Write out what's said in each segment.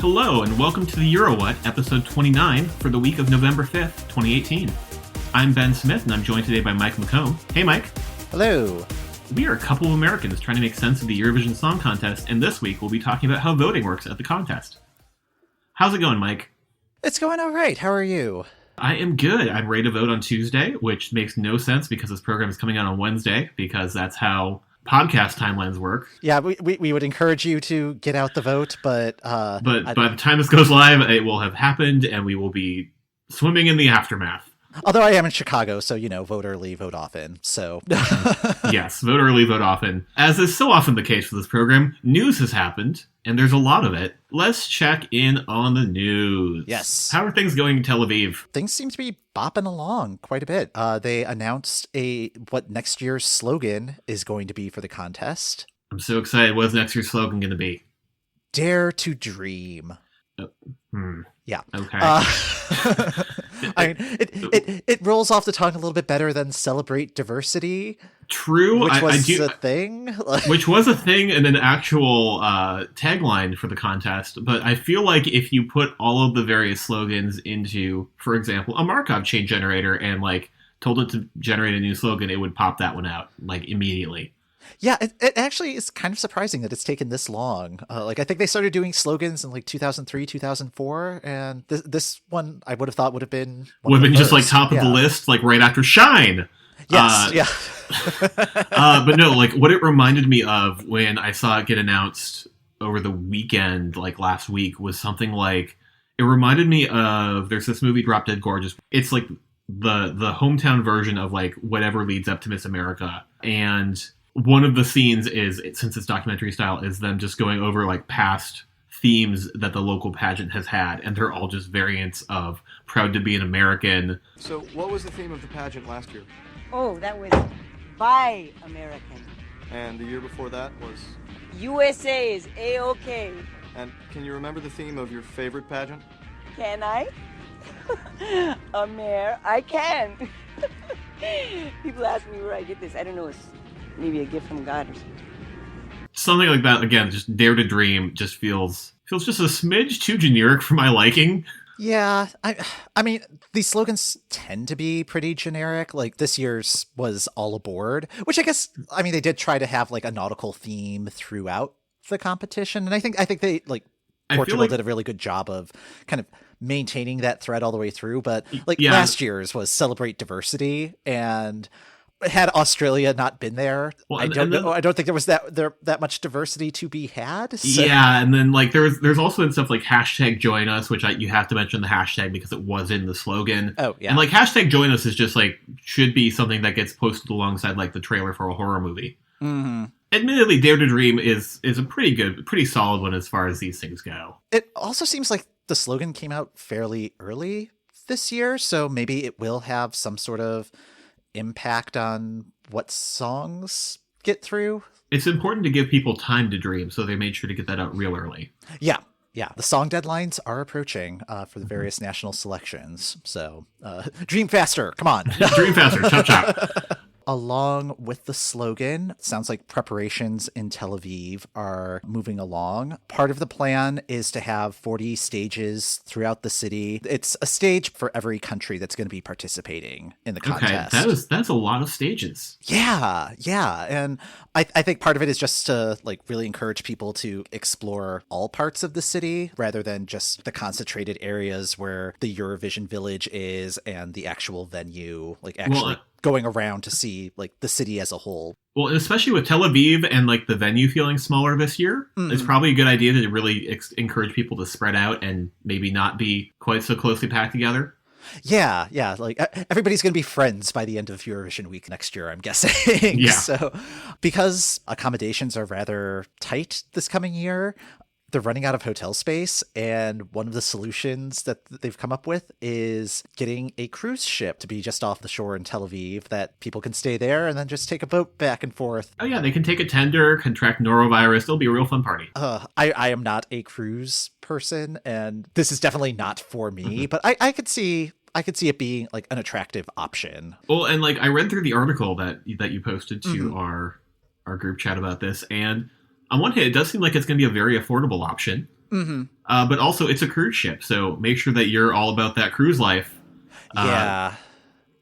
Hello, and welcome to the Euro What, episode 29 for the week of November 5th, 2018. I'm Ben Smith, and I'm joined today by Mike McComb. Hey, Mike. Hello. We are a couple of Americans trying to make sense of the Eurovision Song Contest, and this week we'll be talking about how voting works at the contest. How's it going, Mike? It's going all right. How are you? I am good. I'm ready to vote on Tuesday, which makes no sense because this program is coming out on Wednesday, because that's how podcast timelines work. Yeah, we would encourage you to get out the vote, but by the time this goes live, it will have happened, and we will be swimming in the aftermath. Although I am in Chicago, so, vote early, vote often, so... Yes, vote early, vote often. As is so often the case for this program, news has happened, and there's a lot of it. Let's check in on the news. Yes. How are things going in Tel Aviv? Things seem to be bopping along quite a bit. They announced what next year's slogan is going to be for the contest. I'm so excited. What is next year's slogan going to be? Dare to dream. Yeah. Okay. I mean, it rolls off the tongue a little bit better than celebrate diversity. True. Which was a thing. Which was a thing and an actual tagline for the contest. But I feel like if you put all of the various slogans into, for example, a Markov chain generator and told it to generate a new slogan, it would pop that one out immediately. Yeah, it actually is kind of surprising that it's taken this long. I think they started doing slogans in 2003, 2004, and this one I would have thought would have been just top of the list, right after Shine. Yes, yeah. But no, what it reminded me of when I saw it get announced over the weekend, last week, was something it reminded me of, there's this movie Drop Dead Gorgeous. It's the hometown version of whatever leads up to Miss America, and one of the scenes is, since it's documentary style, is them just going over past themes that the local pageant has had, and they're all just variants of proud to be an American. So what was the theme of the pageant last year? Oh, that was Buy American. And the year before that was? USA is A-OK. And can you remember the theme of your favorite pageant? Can I? I can. People ask me where I get this. I don't know, it's maybe a gift from God or something. Something like that, again, just Dare to Dream just feels just a smidge too generic for my liking. Yeah, I mean, these slogans tend to be pretty generic. This year's was All Aboard, which I guess, they did try to have a nautical theme throughout the competition, and I think they Portugal did a really good job of kind of maintaining that thread all the way through. But last year's was Celebrate Diversity, and had Australia not been there, I don't think there was that much diversity to be had. So. Yeah, and then there's also been stuff hashtag Join Us, which you have to mention the hashtag because it was in the slogan. Oh yeah, and hashtag Join Us is just should be something that gets posted alongside the trailer for a horror movie. Mm-hmm. Admittedly, Dare to Dream is a pretty solid one as far as these things go. It also seems like the slogan came out fairly early this year, so maybe it will have some sort of impact on what songs get through. It's important to give people time to dream, so they made sure to get that out real early. Yeah. The song deadlines are approaching for the various national selections, so dream faster. Come on. Dream faster. Chop, chop. Along with the slogan, it sounds like preparations in Tel Aviv are moving along. Part of the plan is to have 40 stages throughout the city. It's a stage for every country that's going to be participating in the contest. Okay, that's a lot of stages. Yeah. And I think part of it is just to really encourage people to explore all parts of the city rather than just the concentrated areas where the Eurovision village is and the actual venue, going around to see the city as a whole. Well, and especially with Tel Aviv and the venue feeling smaller this year, it's probably a good idea to really encourage people to spread out and maybe not be quite so closely packed together. Yeah. Everybody's going to be friends by the end of Eurovision week next year, I'm guessing. Yeah. So because accommodations are rather tight this coming year, they're running out of hotel space, and one of the solutions that they've come up with is getting a cruise ship to be just off the shore in Tel Aviv that people can stay there and then just take a boat back and forth. Oh yeah, they can take a tender, contract norovirus. It'll be a real fun party. I am not a cruise person, and this is definitely not for me, but I could see it being an attractive option. Well, and I read through the article that you posted to our group chat about this, and on one hand, it does seem like it's going to be a very affordable option. Mm-hmm. But also, it's a cruise ship, so make sure that you're all about that cruise life. Yeah.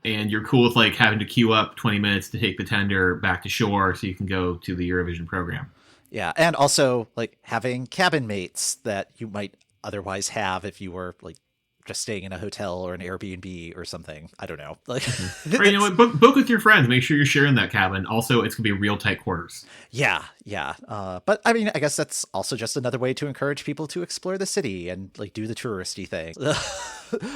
And you're cool with like having to queue up 20 minutes to take the tender back to shore so you can go to the Eurovision program. Yeah, and also like having cabin mates that you might otherwise have if you were like just staying in a hotel or an Airbnb or something. I don't know. Like, Or, you know what? Book with your friends. Make sure you're sharing that cabin. Also, it's gonna be real tight quarters. yeah. But I mean, I guess that's also just another way to encourage people to explore the city and like do the touristy thing.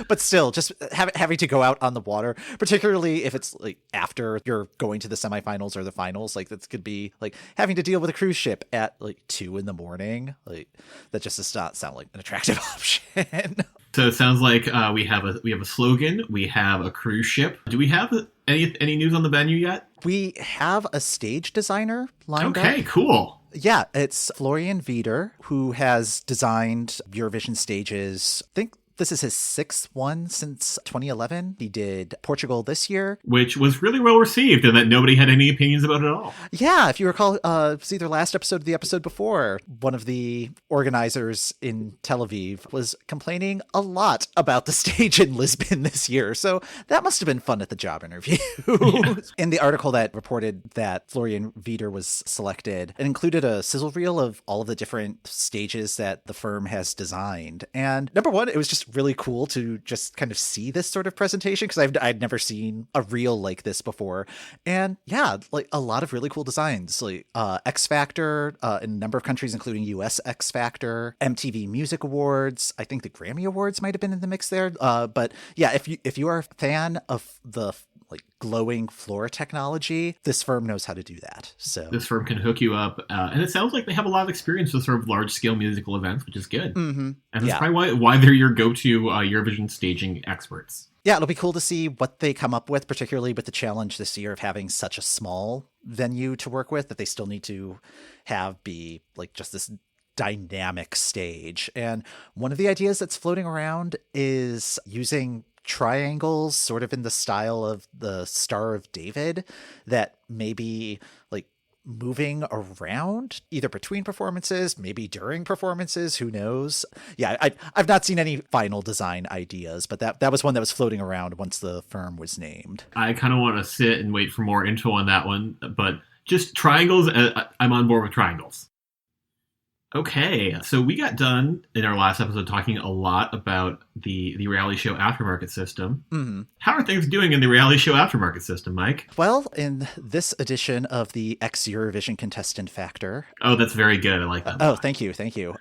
But still, just having to go out on the water, particularly if it's like after you're going to the semifinals or the finals, like that could be like having to deal with a cruise ship at like 2 a.m. Like that just does not sound like an attractive option. So it sounds like we have a slogan. We have a cruise ship. Do we have any news on the venue yet? We have a stage designer lined up. Okay, cool. Yeah, it's Florian Wieder, who has designed Eurovision stages. I think this is his 6th one since 2011. He did Portugal this year. Which was really well received and that nobody had any opinions about it at all. Yeah, if you recall, it's either last episode or the episode before, one of the organizers in Tel Aviv was complaining a lot about the stage in Lisbon this year. So that must have been fun at the job interview. Yeah. In the article that reported that Florian Wieder was selected, it included a sizzle reel of all of the different stages that the firm has designed. And number one, it was just really cool to just kind of see this sort of presentation because I'd never seen a reel like this before. And yeah, like a lot of really cool designs, like X Factor in a number of countries, including US X Factor, MTV Music Awards. I think the Grammy Awards might have been in the mix there. But yeah, if you are a fan of the like glowing floor technology, this firm knows how to do that. So this firm can hook you up, and it sounds like they have a lot of experience with sort of large scale musical events, which is good. Mm-hmm. And that's probably why they're your go-to Eurovision staging experts. Yeah, it'll be cool to see what they come up with, particularly with the challenge this year of having such a small venue to work with that they still need to have be like just this dynamic stage. And one of the ideas that's floating around is using triangles sort of in the style of the Star of David that maybe like moving around either between performances, maybe during performances, who knows. Yeah, I've not seen any final design ideas, but that was one that was floating around once the firm was named. I kind of want to sit and wait for more info on that one, but just triangles, I'm on board with triangles. Okay, so we got done in our last episode talking a lot about the reality show aftermarket system. Mm-hmm. How are things doing in the reality show aftermarket system, Mike? Well, in this edition of the Ex-Eurovision Contestant Factor... Oh, that's very good. I like that. Oh, thank you.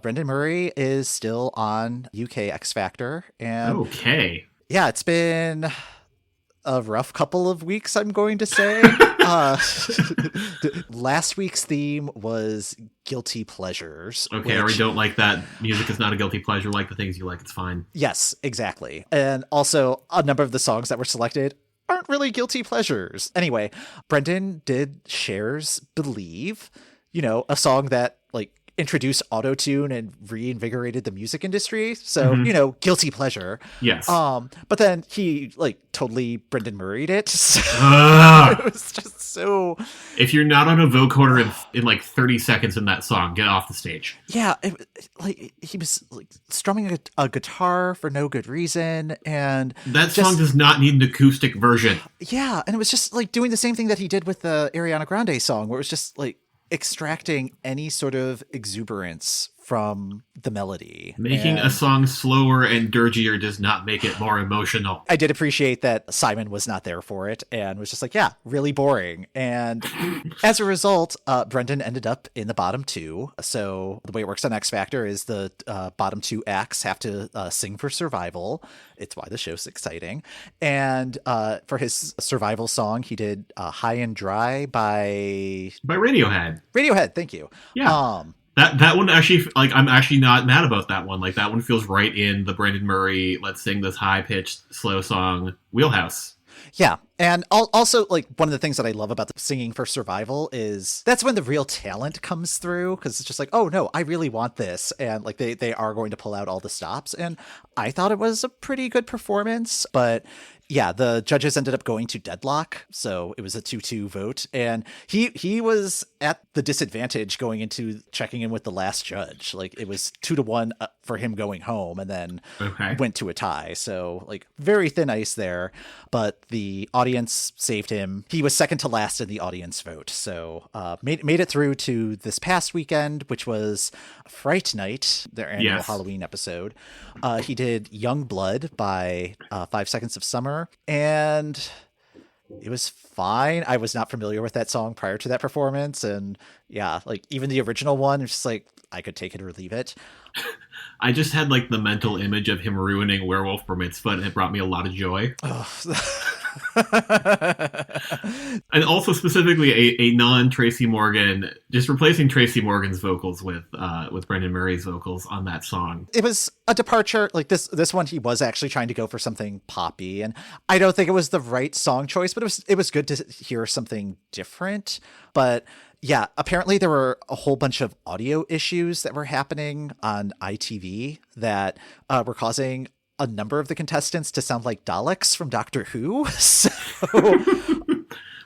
Brendan Murray is still on UK X Factor. And okay. Yeah, it's been a rough couple of weeks, I'm going to say. Last week's theme was guilty pleasures. Okay, I already don't like that. Music is not a guilty pleasure. Like the things you like, it's fine. Yes, exactly. And also, a number of the songs that were selected aren't really guilty pleasures. Anyway, Brendan did Cher's Believe, a song that like introduced autotune and reinvigorated the music industry. So, guilty pleasure. Yes. But then he like totally Brendan Murray'd it. So it was just so... If you're not on a vocoder in like 30 seconds in that song, get off the stage. Yeah. Like he was like strumming a guitar for no good reason. And that song does not need an acoustic version. Yeah. And it was just like doing the same thing that he did with the Ariana Grande song, where it was just like extracting any sort of exuberance from the melody. Making a song slower and dirgier does not make it more emotional. I did appreciate that Simon was not there for it and was just like, yeah, really boring. And as a result, Brendan ended up in the bottom two. So the way it works on X Factor is the bottom two acts have to sing for survival. It's why the show's exciting. And for his survival song, he did High and Dry by Radiohead. Radiohead, thank you. Yeah. That one actually, like, I'm actually not mad about that one. Like, that one feels right in the Brendan Murray, let's sing this high-pitched, slow song wheelhouse. Yeah, And also, like, one of the things that I love about the singing for survival is that's when the real talent comes through, because it's just like, oh no, I really want this. And like they are going to pull out all the stops. And I thought it was a pretty good performance, but yeah, the judges ended up going to deadlock, so it was a 2-2 vote, and he was at the disadvantage going into checking in with the last judge. Like, it was 2-1 for him going home, and then went to a tie. So, like, very thin ice there, but the audience saved him. He was second to last in the audience vote, so made it through to this past weekend, which was Fright Night, their annual Halloween episode. He did Young Blood by 5 Seconds of Summer, and it was fine. I was not familiar with that song prior to that performance, and yeah, like, even the original one, it's just like, I could take it or leave it. I just had like the mental image of him ruining Werewolf Bar Mitzvah, and it brought me a lot of joy. And also specifically a non-Tracy Morgan, just replacing Tracy Morgan's vocals with Brendan Murray's vocals on that song. It was a departure. Like, this one, he was actually trying to go for something poppy, and I don't think it was the right song choice, but it was good to hear something different. But yeah, apparently there were a whole bunch of audio issues that were happening on ITV that were causing a number of the contestants to sound like Daleks from Doctor Who. So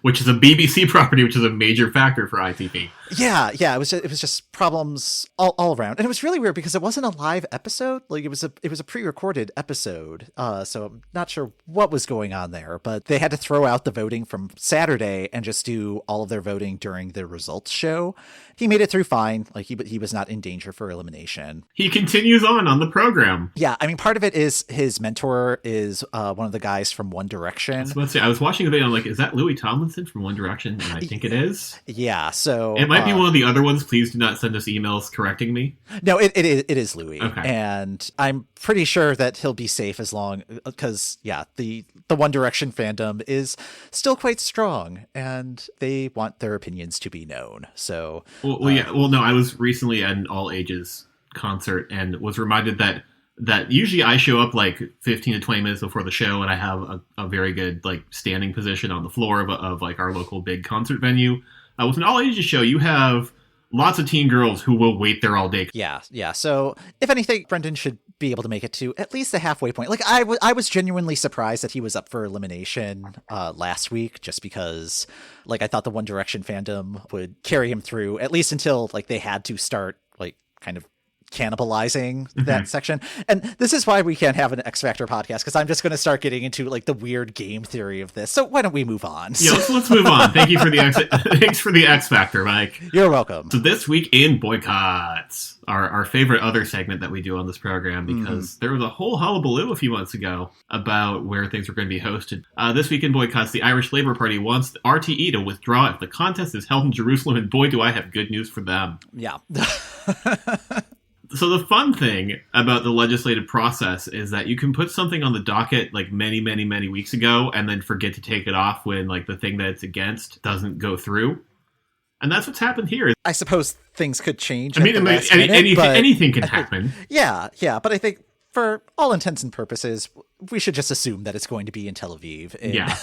which is a BBC property, which is a major factor for ITV. Yeah, it was just problems all around, and it was really weird because it wasn't a live episode. Like, it was a pre-recorded episode, so I'm not sure what was going on there. But they had to throw out the voting from Saturday and just do all of their voting during the results show. He made it through fine. Like, he was not in danger for elimination. He continues on the program. Yeah, I mean, part of it is his mentor is one of the guys from One Direction. I was watching the video. I'm like, is that Louis Tomlinson from One Direction? And I think it is. Yeah, so it might be one of the other ones. Please do not send us emails correcting me. No, it is Louis. Okay. And I'm pretty sure that he'll be safe as long, because the One Direction fandom is still quite strong, and they want their opinions to be known. So no, I was recently at an all ages concert and was reminded that usually I show up like 15 to 20 minutes before the show, and I have a very good like standing position on the floor of like our local big concert venue. With an all ages show, you have lots of teen girls who will wait there all day. Yeah. So if anything, Brendan should be able to make it to at least the halfway point. Like, I was genuinely surprised that he was up for elimination last week, just because, like, I thought the One Direction fandom would carry him through at least until like they had to start like kind of cannibalizing that section. And this is why we can't have an X Factor podcast, because I'm just going to start getting into like the weird game theory of this. So why don't we move on? Yeah, let's move on. Thank you for the thanks for the X Factor, Mike. You're welcome. So this week in boycotts, our favorite other segment that we do on this program, because there was a whole hullabaloo a few months ago about where things were going to be hosted. This week in boycotts, the Irish Labour Party wants the RTE to withdraw if the contest is held in Jerusalem, and boy, do I have good news for them. Yeah. So the fun thing about the legislative process is that you can put something on the docket like many, many, many weeks ago and then forget to take it off when like the thing that it's against doesn't go through. And that's what's happened here. I suppose things could change. I mean, anything can happen. Yeah. But I think for all intents and purposes, we should just assume that it's going to be in Tel Aviv. And, yeah.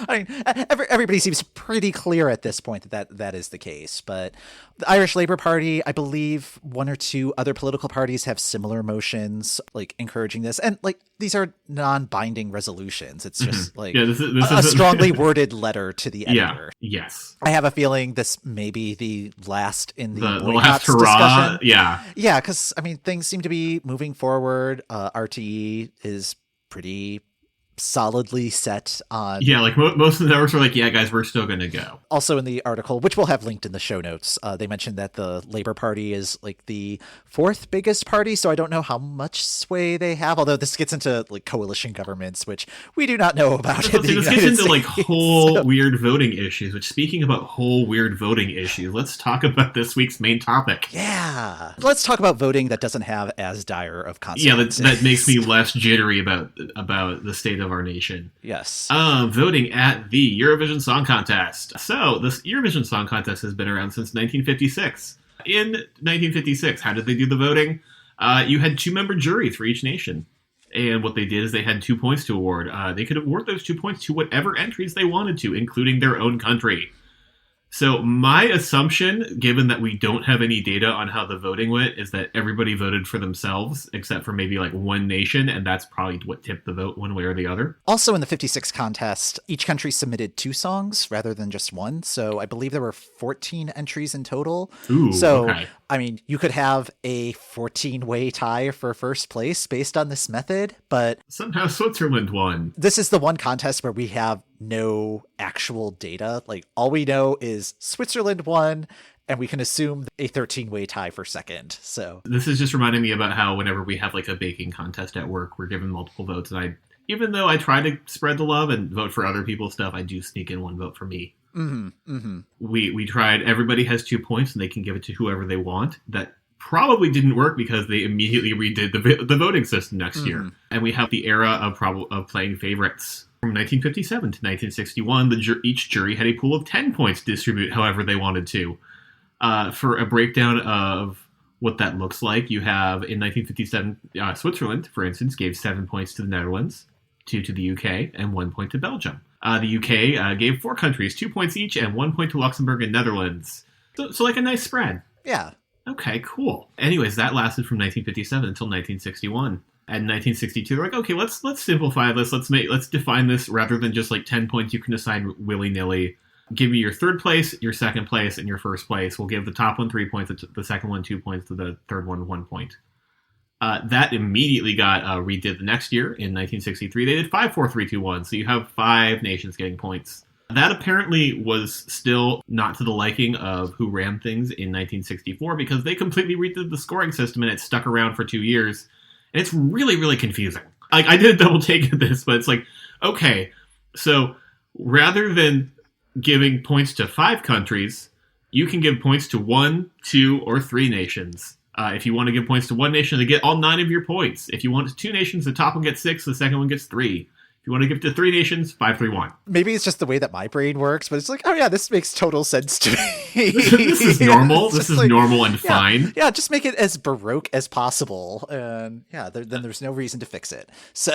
I mean, everybody seems pretty clear at this point that is the case. But the Irish Labour Party, I believe one or two other political parties have similar motions, like encouraging this. And like, these are non-binding resolutions. It's just like this is a strongly worded letter to the editor. Yeah. Yes. I have a feeling this may be the last in the last hurrah. Discussion. Yeah. Yeah, because I mean, things seem to be moving forward. RTE is pretty solidly set on. Yeah, like most of the networks are like, yeah, guys, we're still going to go. Also in the article, which we'll have linked in the show notes, they mentioned that the Labour Party is like the fourth biggest party, so I don't know how much sway they have, although this gets into like coalition governments, which we do not know about. This gets into like whole weird voting issues, which, speaking about whole weird voting issues, let's talk about this week's main topic. Yeah. Let's talk about voting that doesn't have as dire of consequences. Yeah, that makes me less jittery about the state of our nation. Yes. Voting at the Eurovision Song Contest. So, this Eurovision Song Contest has been around since 1956. In 1956, how did they do the voting? You had 2-member juries for each nation. And what they did is they had 2 points to award. They could award those 2 points to whatever entries they wanted to, including their own country. So my assumption, given that we don't have any data on how the voting went, is that everybody voted for themselves, except for maybe like one nation, and that's probably what tipped the vote one way or the other. Also in the 56 contest, each country submitted 2 songs rather than just one. So I believe there were 14 entries in total. Ooh, so, okay. I mean, you could have a 14-way tie for first place based on this method, but Somehow Switzerland won. this is the one contest where we have no actual data. Like, all we know is Switzerland won, and we can assume a 13-way tie for second. So This is just reminding me about how whenever we have like a baking contest at work, we're given multiple votes, and even though I try to spread the love and vote for other people's stuff, I do sneak in one vote for me. We tried, everybody has 2 points and they can give it to whoever they want. That probably didn't work because they immediately redid the voting system next year. And we have the era of playing favorites. From 1957 to 1961, each jury had a pool of 10 points to distribute however they wanted to. For a breakdown of what that looks like, you have in 1957, Switzerland, for instance, gave 7 points to the Netherlands, 2 to the UK, and 1 point to Belgium. The UK gave 4 countries 2 points each and 1 point to Luxembourg and Netherlands. So like a nice spread. yeah. Okay, cool. Anyways, that lasted from 1957 until 1961. And 1962, they're like, okay, let's simplify this. Let's define this rather than just like 10 points you can assign willy-nilly. Give me your third place, your second place, and your first place. We'll give the top one 3 points, the second one 2 points, to the third one 1 point. That immediately got redid the next year in 1963. They did 5, 4, 3, 2, 1. So you have 5 nations getting points. That apparently was still not to the liking of who ran things in 1964 because they completely redid the scoring system and it stuck around for 2 years. And it's really, really confusing. Like, I did a double take at this, but it's like, okay, so rather than giving points to 5 countries, you can give points to 1, 2, or 3 nations. If you want to give points to one nation, they get all 9 of your points. If you want 2 nations, the top one gets 6, the second one gets 3. If you want to give it to 3 nations, 5, 3, 1. Maybe it's just the way that my brain works, but it's like, oh yeah, this makes total sense to me. This is normal. This is like, normal and fine. Yeah, just make it as Baroque as possible. And yeah, then there's no reason to fix it. So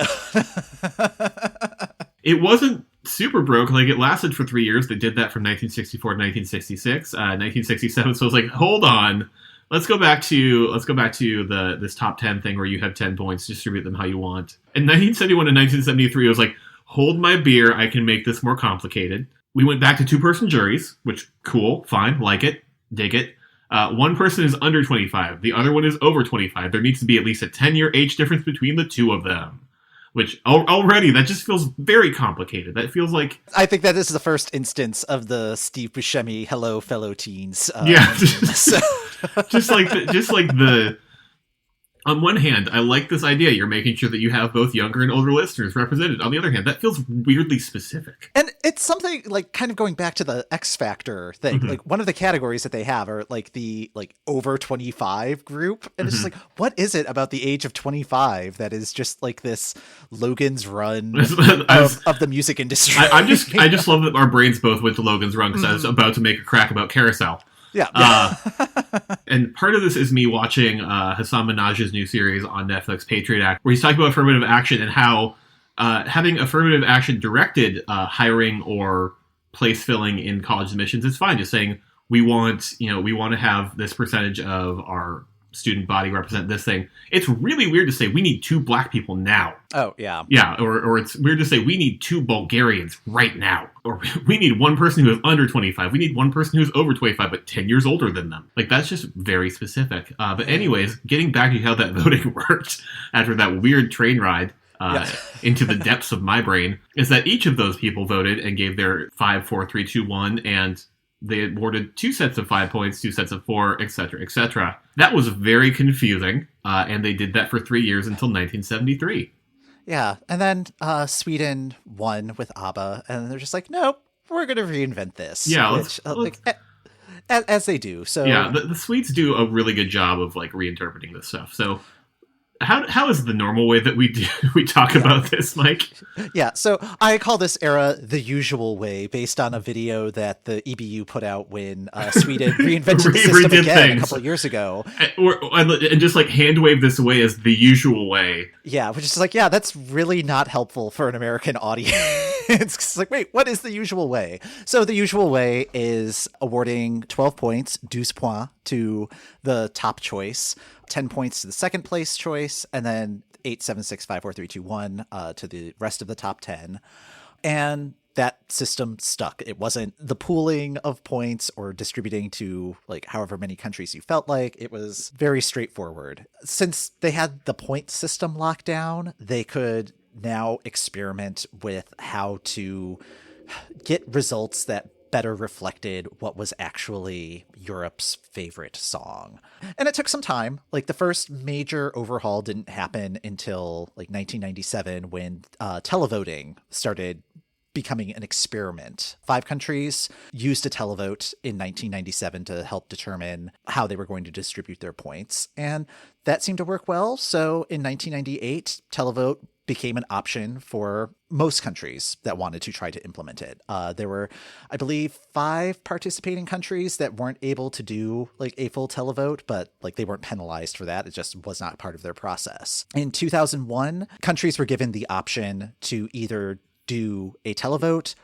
it wasn't super broke. Like, it lasted for 3 years. They did that from 1964 to 1966. 1967, so I was like, hold on. Let's go back to this top 10 thing where you have 10 points, distribute them how you want. In 1971 and 1973, I was like, hold my beer, I can make this more complicated. We went back to 2-person juries, which, cool, fine, like it, dig it. One person is under 25, the other one is over 25. There needs to be at least a 10-year age difference between the two of them. Which, already, that just feels very complicated. That feels like... I think that is the first instance of the Steve Buscemi "Hello, Fellow Teens." Yeah. So... just like the on one hand, I like this idea. You're making sure that you have both younger and older listeners represented. On the other hand, that feels weirdly specific. And it's something like kind of going back to the X Factor thing. Like, one of the categories that they have are like the over 25 group. And it's just like, what is it about the age of 25 that is just like this Logan's Run of the music industry? I just love that our brains both went to Logan's Run because I was about to make a crack about Carousel. Yeah. And part of this is me watching Hassan Minaj's new series on Netflix, Patriot Act, where he's talking about affirmative action and how having affirmative action directed hiring or place filling in college admissions is fine. Just saying we want to have this percentage of our student body represent this thing. It's really weird to say we need 2 black people now. Oh, yeah. Yeah, or it's weird to say we need 2 Bulgarians right now. Or we need 1 person who is under 25. We need 1 person who's over 25 but 10 years older than them. Like, that's just very specific. But anyways, getting back to how that voting worked after that weird train ride into the depths of my brain, is that each of those people voted and gave their 5, 4, 3, 2, 1, and they awarded 2 sets of 5 points, 2 sets of 4, etc., etc. That was very confusing, and they did that for 3 years until 1973. Yeah, and then Sweden won with ABBA, and they're just like, nope, we're going to reinvent this. Yeah, which, as they do. So yeah, the Swedes do a really good job of like reinterpreting this stuff. So How is the normal way that we talk about this, Mike? Yeah, so I call this era the usual way, based on a video that the EBU put out when Sweden reinvented the system again a couple of years ago. And just like hand wave this away as the usual way. Yeah, which is like, yeah, that's really not helpful for an American audience. It's like, wait, what is the usual way? So the usual way is awarding 12 points, 12 points, to the top choice, 10 points to the second place choice, and then 8, 7, 6, 5, 4, 3, 2, 1 to the rest of the top 10. And that system stuck. It wasn't the pooling of points or distributing to like however many countries you felt like. It was very straightforward. Since they had the point system locked down, they could now experiment with how to get results that better reflected what was actually Europe's favorite song. And it took some time. Like the first major overhaul didn't happen until like 1997 when televoting started becoming an experiment. 5 countries used a televote in 1997 to help determine how they were going to distribute their points. And that seemed to work well. So in 1998, televote became an option for most countries that wanted to try to implement it. There were, I believe, 5 participating countries that weren't able to do like a full televote, but like they weren't penalized for that. It just was not part of their process. In 2001, countries were given the option to either do a televote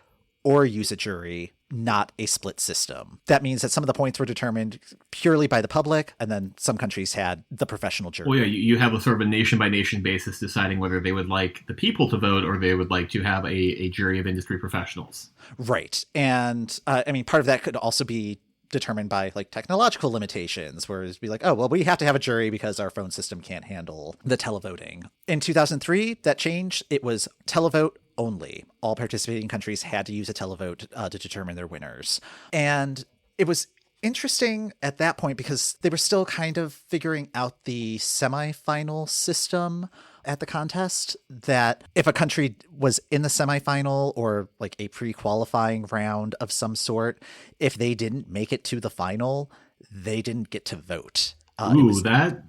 or use a jury, not a split system. That means that some of the points were determined purely by the public, and then some countries had the professional jury. Well, yeah, you have a sort of a nation-by-nation basis deciding whether they would like the people to vote or they would like to have a jury of industry professionals. Right. And, I mean, part of that could also be determined by like technological limitations, where it'd be like, oh, well, we have to have a jury because our phone system can't handle the televoting. In 2003, that changed. It was televote only. All participating countries had to use a televote to determine their winners. And it was interesting at that point because they were still kind of figuring out the semifinal system at the contest, that if a country was in the semifinal or like a pre-qualifying round of some sort, if they didn't make it to the final, they didn't get to vote. That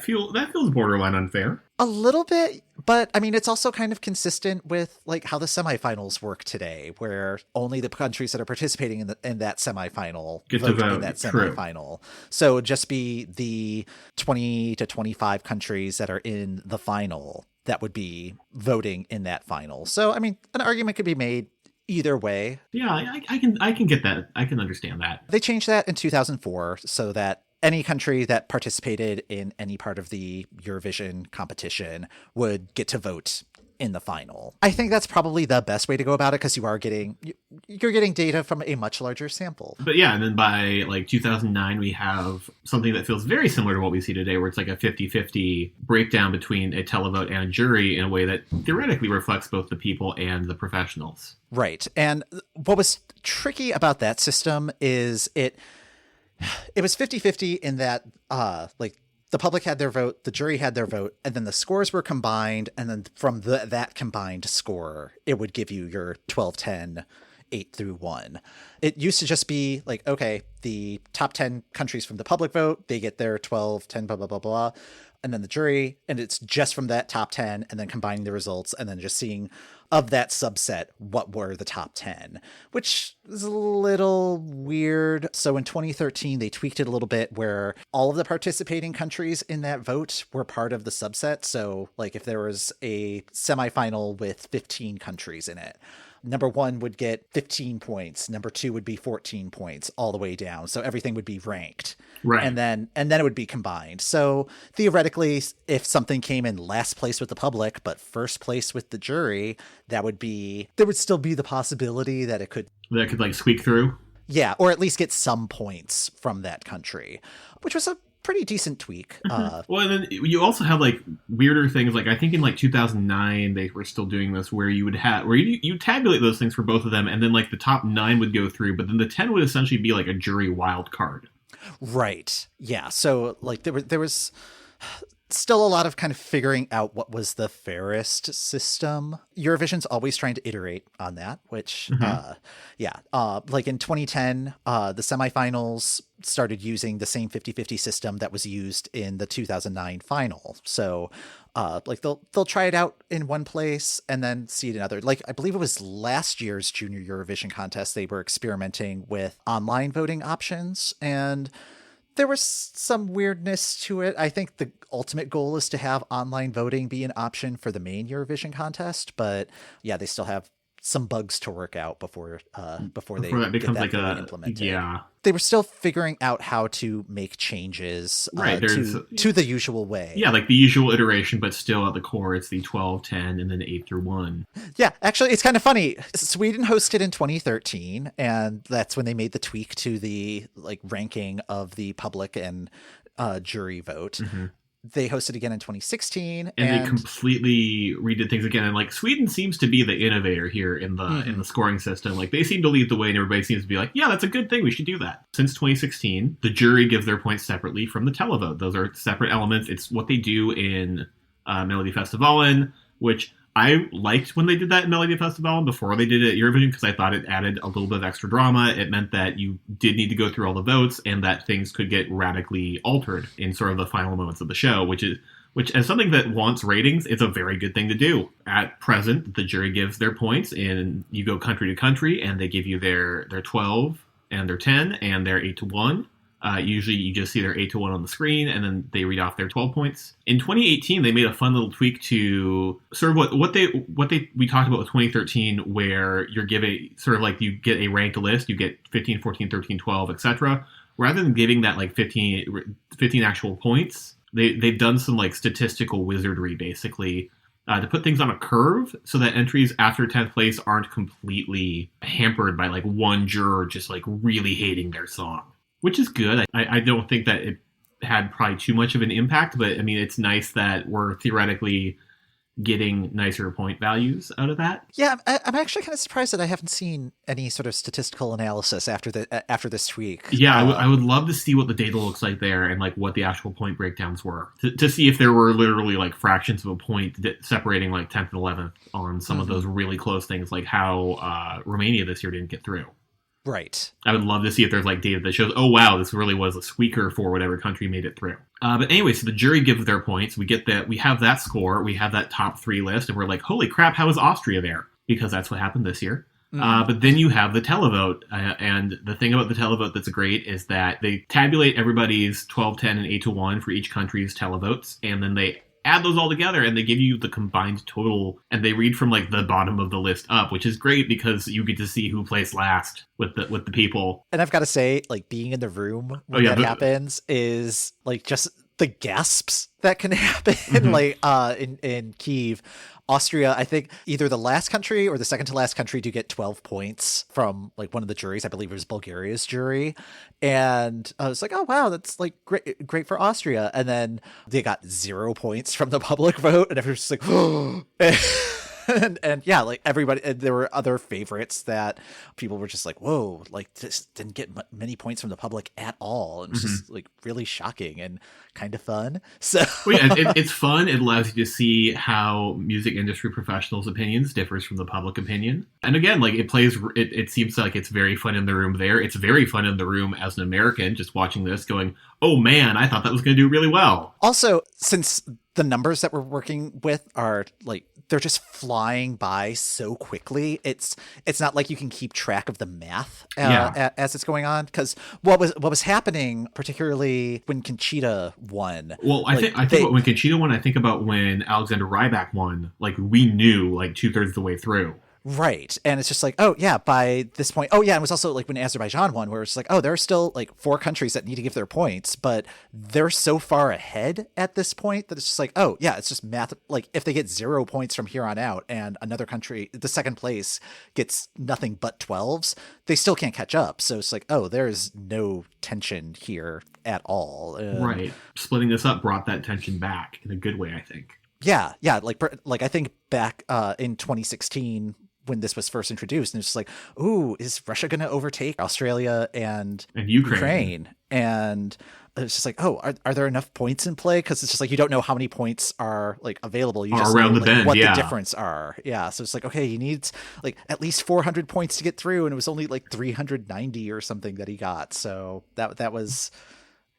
feels borderline unfair. A little bit, but I mean, it's also kind of consistent with like how the semifinals work today, where only the countries that are participating in that semifinal get to vote in that semifinal. True. So it'd just be the 20 to 25 countries that are in the final that would be voting in that final. So, I mean, an argument could be made either way. Yeah, I can get that. I can understand that. They changed that in 2004 so that any country that participated in any part of the Eurovision competition would get to vote in the final. I think that's probably the best way to go about it because you're getting data from a much larger sample. But yeah, and then by like 2009, we have something that feels very similar to what we see today, where it's like a 50-50 breakdown between a televote and a jury in a way that theoretically reflects both the people and the professionals. Right. And what was tricky about that system is it was 50-50 in that like the public had their vote, the jury had their vote, and then the scores were combined, and then from that combined score, it would give you your 12, 10, 8 through 1. It used to just be like, okay, the top 10 countries from the public vote, they get their 12, 10, blah, blah, blah, blah. And then the jury, and it's just from that top 10, and then combining the results, and then just seeing of that subset what were the top 10, which is a little weird. So in 2013, they tweaked it a little bit where all of the participating countries in that vote were part of the subset. So like if there was a semifinal with 15 countries in it, number 1 would get 15 points. Number 2 would be 14 points all the way down. So everything would be ranked. Right. And then it would be combined. So theoretically, if something came in last place with the public, but first place with the jury, there would still be the possibility that it could like squeak through. Yeah. Or at least get some points from that country, which was a pretty decent tweak. Well, and then you also have like weirder things. Like I think in like 2009 they were still doing this where you tabulate those things for both of them, and then like the top 9 would go through, but then the 10 would essentially be like a jury wild card. Right. Yeah. So like there was Still a lot of kind of figuring out what was the fairest system. Eurovision's always trying to iterate on that, which, like in 2010, the semifinals started using the same 50-50 system that was used in the 2009 final. So, like they'll try it out in one place and then see it in other. Like I believe it was last year's Junior Eurovision contest. They were experimenting with online voting options, and there was some weirdness to it. I think the ultimate goal is to have online voting be an option for the main Eurovision contest, but yeah, they still have some bugs to work out before they that becomes get that like implemented. Yeah. They were still figuring out how to make changes to the usual way. Yeah, like the usual iteration, but still at the core, it's the 12, 10, and then 8 through 1. Yeah, actually, it's kind of funny. Sweden hosted in 2013, and that's when they made the tweak to the like ranking of the public and jury vote. Mm-hmm. They hosted again in 2016, and they completely redid things again. And like Sweden seems to be the innovator here in the in the scoring system. Like they seem to lead the way, and everybody seems to be like, "Yeah, that's a good thing. We should do that." Since 2016, the jury gives their points separately from the televote. Those are separate elements. It's what they do in Melody Festivalen, which I liked when they did that in Melody Festivalen before they did it at Eurovision, because I thought it added a little bit of extra drama. It meant that you did need to go through all the votes and that things could get radically altered in sort of the final moments of the show, which as something that wants ratings, it's a very good thing to do. At present, the jury gives their points, and you go country to country, and they give you their 12 and their 10 and their 8 to 1. Usually you just see their 8 to 1 on the screen, and then they read off their 12 points. In 2018, they made a fun little tweak to sort of what we talked about with 2013, where you're giving sort of like you get a ranked list, you get 15, 14, 13, 12, etc. Rather than giving that like 15 actual points, they've done some like statistical wizardry basically to put things on a curve so that entries after 10th place aren't completely hampered by like one juror just like really hating their song. Which is good. I don't think that it had probably too much of an impact, but I mean, it's nice that we're theoretically getting nicer point values out of that. Yeah, I'm actually kind of surprised that I haven't seen any sort of statistical analysis after this tweak. Yeah, I would love to see what the data looks like there and like what the actual point breakdowns were to see if there were literally like fractions of a point separating like 10th and 11th on some of those really close things, like how Romania this year didn't get through. Right. I would love to see if there's like data that shows, oh wow, this really was a squeaker for whatever country made it through. But anyway, so the jury gives their points. We get that. We have that score. We have that top 3 list, and we're like, holy crap, how is Austria there? Because that's what happened this year. But then you have the televote, and the thing about the televote that's great is that they tabulate everybody's 12, 10, and 8 to 1 for each country's televotes, and then they add those all together and they give you the combined total, and they read from like the bottom of the list up, which is great because you get to see who placed last with the people. And I've got to say, like, being in the room when that happens is like just the gasps that can happen. Like in Kyiv, Austria, I think either the last country or the second to last country to get 12 points from like one of the juries. I believe it was Bulgaria's jury. And I was like, oh, wow, that's like great for Austria. And then they got 0 points from the public vote. And everyone's just like, oh. And yeah, like everybody, there were other favorites that people were just like, whoa, like this didn't get many points from the public at all. And it's just like really shocking and kind of fun. So it's fun. It allows you to see how music industry professionals' opinions differs from the public opinion. And again, like it seems like it's very fun in the room there. It's very fun in the room as an American, just watching this going, oh man, I thought that was going to do really well. Also, since the numbers that we're working with are like, they're just flying by so quickly. It's not like you can keep track of the math as it's going on. Because what was happening, particularly when Conchita won. Well, I think when Conchita won, I think about when Alexander Rybak won. Like we knew like 2/3 of the way through. Right. And it's just like, oh, yeah, by this point. Oh, yeah. And it was also like when Azerbaijan won, where it's like, oh, there are still like 4 countries that need to give their points, but they're so far ahead at this point that it's just like, oh, yeah, it's just math. Like if they get 0 points from here on out and another country, the second place, gets nothing but 12s, they still can't catch up. So it's like, oh, there's no tension here at all. Right. Splitting this up brought that tension back in a good way, I think. Yeah. Yeah. Like I think back in 2016, when this was first introduced, and it's just like, ooh, is Russia going to overtake Australia and Ukraine? And it's just like, oh, are there enough points in play? Because it's just like you don't know how many points are like available. You Are just around know the like, bend, what yeah. the difference are. Yeah, so it's like, okay, he needs like at least 400 points to get through, and it was only like 390 or something that he got. So that was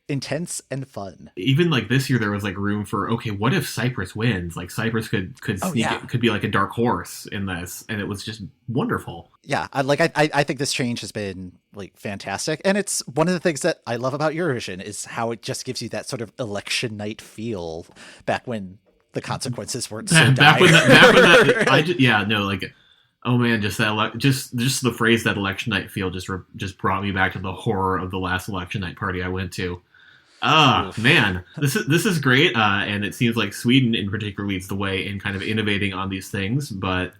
intense and fun. Even like this year, there was like room for, okay, what if Cyprus wins? Like Cyprus could Oh, sneak yeah. it, could be like a dark horse in this, and it was just wonderful. Yeah, I think this change has been like fantastic, and it's one of the things that I love about Eurovision is how it just gives you that sort of election night feel. Back when the consequences weren't so back dire. when that, like, oh man, just that just the phrase that election night feel just brought me back to the horror of the last election night party I went to. Man, this is great, and it seems like Sweden in particular leads the way in kind of innovating on these things. But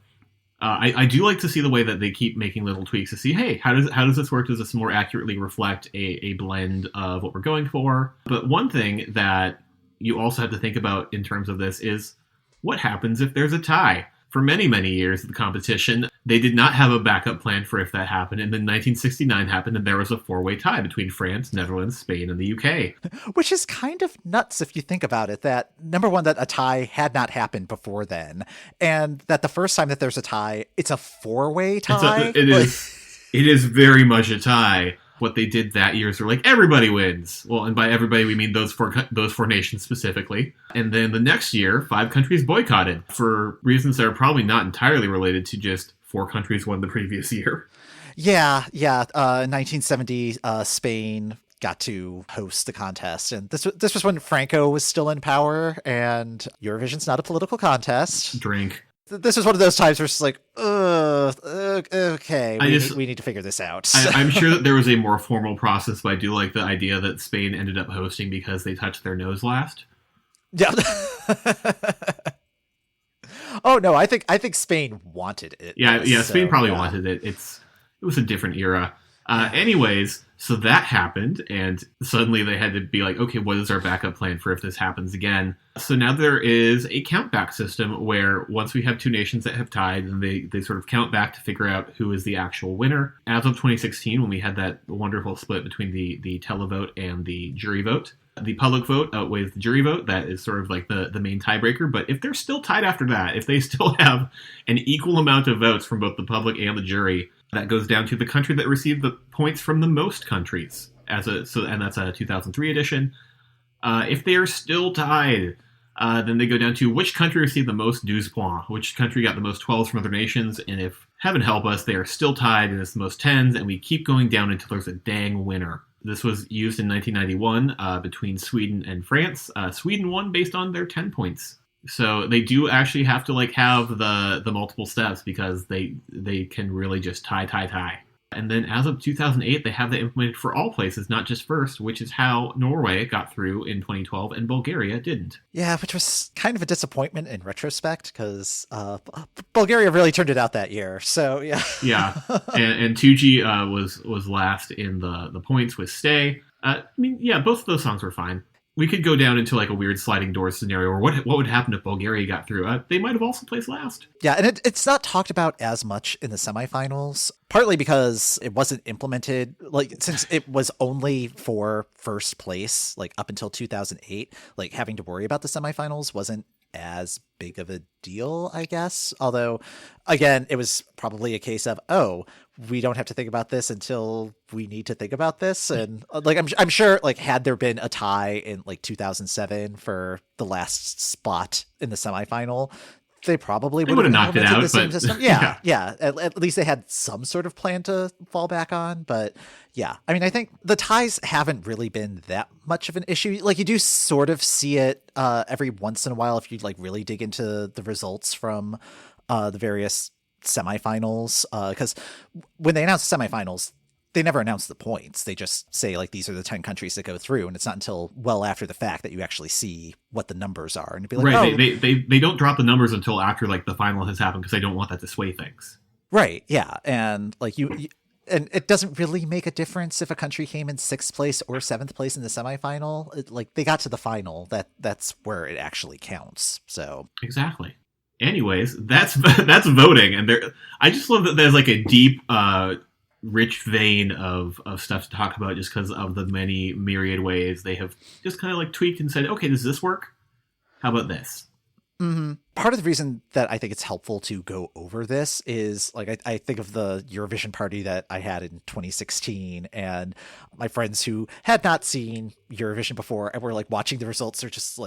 I do like to see the way that they keep making little tweaks to see, hey, how does this work? Does this more accurately reflect a blend of what we're going for? But one thing that you also have to think about in terms of this is what happens if there's a tie. For many, many years of the competition, they did not have a backup plan for if that happened. And then 1969 happened, and there was a four-way tie between France, Netherlands, Spain, and the UK. Which is kind of nuts if you think about it, that number one, that a tie had not happened before then, and that the first time that there's a tie, it's a four-way tie. It is very much a tie. What they did that year is they're like, everybody wins. Well, and by everybody, we mean those four nations specifically. And then the next year, 5 countries boycotted for reasons that are probably not entirely related to just 4 countries won the previous year. Yeah. 1970, Spain got to host the contest, and this was when Franco was still in power, and Eurovision's not a political contest. Drink. This is one of those times where it's like, okay, we need to figure this out. I'm sure that there was a more formal process, but I do like the idea that Spain ended up hosting because they touched their nose last. Yeah. Oh no, I think Spain wanted it. Yeah, Spain probably yeah. wanted it. It was a different era. Anyways, so that happened, and suddenly they had to be like, okay, what is our backup plan for if this happens again? So now there is a countback system where once we have 2 nations that have tied, and they sort of count back to figure out who is the actual winner. As of 2016, when we had that wonderful split between the televote and the jury vote, the public vote outweighs the jury vote. That is sort of like the main tiebreaker. But if they're still tied after that, if they still have an equal amount of votes from both the public and the jury, that goes down to the country that received the points from the most countries. And that's a 2003 edition. If they are still tied, then they go down to which country received the most 12 points, which country got the most 12s from other nations, and if, heaven help us, they are still tied and it's the most 10s, and we keep going down until there's a dang winner. This was used in 1991 between Sweden and France. Sweden won based on their 10 points. So they do actually have to have the multiple steps because they can really just tie. And then as of 2008, they have that implemented for all places, not just first, which is how Norway got through in 2012 and Bulgaria didn't. Yeah, which was kind of a disappointment in retrospect because Bulgaria really turned it out that year. So yeah. Yeah, and Tucci was last in the points with Stay. Both of those songs were fine. We could go down into a weird sliding doors scenario, or what would happen if Bulgaria got through? They might have also placed last. Yeah, and it's not talked about as much in the semifinals, partly because it wasn't implemented, since it was only for first place, up until 2008, having to worry about the semifinals wasn't as big of a deal, I guess. Although, again, it was probably a case of, we don't have to think about this until we need to think about this. And I'm sure had there been a tie in 2007 for the last spot in the semifinal, they probably would have knocked it out. The same system. Yeah. At least they had some sort of plan to fall back on. But yeah, I think the ties haven't really been that much of an issue. You do sort of see it every once in a while if you really dig into the results from the various semifinals. Because when they announce the semifinals, they never announce the points. They just say these are the 10 countries that go through, and it's not until well after the fact that you actually see what the numbers are. And you'd be like, right, they don't drop the numbers until after the final has happened because they don't want that to sway things. Right, yeah, and and it doesn't really make a difference if a country came in 6th place or 7th place in the semifinal. They got to the final. That's where it actually counts. So exactly. Anyways, that's voting, and I just love that there's a deep rich vein of stuff to talk about just because of the many myriad ways they have just kind of like tweaked and said, okay, does this work? How about this? Mm-hmm. Part of the reason that I think it's helpful to go over this is like I think of the Eurovision party that I had in 2016, and my friends who had not seen Eurovision before and were like watching the results are just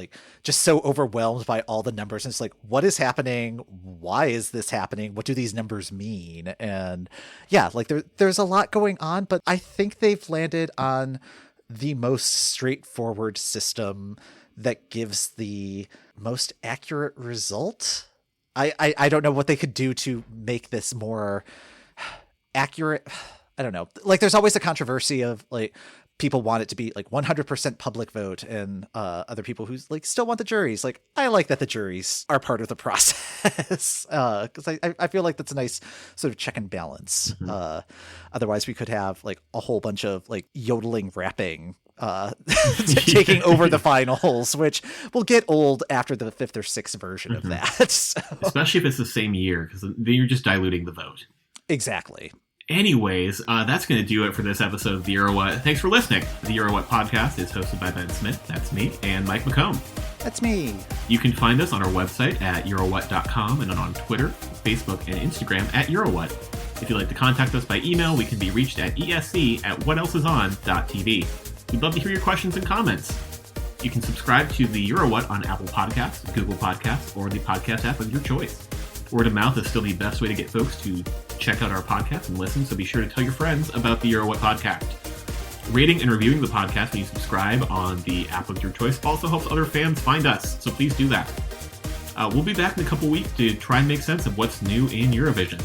so overwhelmed by all the numbers, and it's like, what is happening? Why is this happening? What do these numbers mean? And yeah, like there's a lot going on, but I think they've landed on the most straightforward system that gives the most accurate result. I don't know what they could do to make this more accurate. I don't know. Like, there's always a controversy of like people want it to be like 100% public vote, and other people who like still want the juries. Like, I like that the juries are part of the process because I feel like that's a nice sort of check and balance. Mm-hmm. Otherwise, we could have like a whole bunch of like yodeling rapping taking over the finals, which will get old after the fifth or sixth version of that. So. Especially if it's the same year, because then you're just diluting the vote. Exactly. Anyways, that's going to do it for this episode of The Euro What. Thanks for listening. The Euro What podcast is hosted by Ben Smith, that's me, and Mike McComb. That's me. You can find us on our website at eurowhat.com and on Twitter, Facebook, and Instagram at Eurowhat. If you'd like to contact us by email, we can be reached at esc@whatelsison.tv. We'd love to hear your questions and comments. You can subscribe to the Euro What on Apple Podcasts, Google Podcasts, or the podcast app of your choice. Word of mouth is still the best way to get folks to check out our podcast and listen, so be sure to tell your friends about the Euro What podcast. Rating and reviewing the podcast when you subscribe on the app of your choice also helps other fans find us, so please do that. We'll be back in a couple weeks to try and make sense of what's new in Eurovision.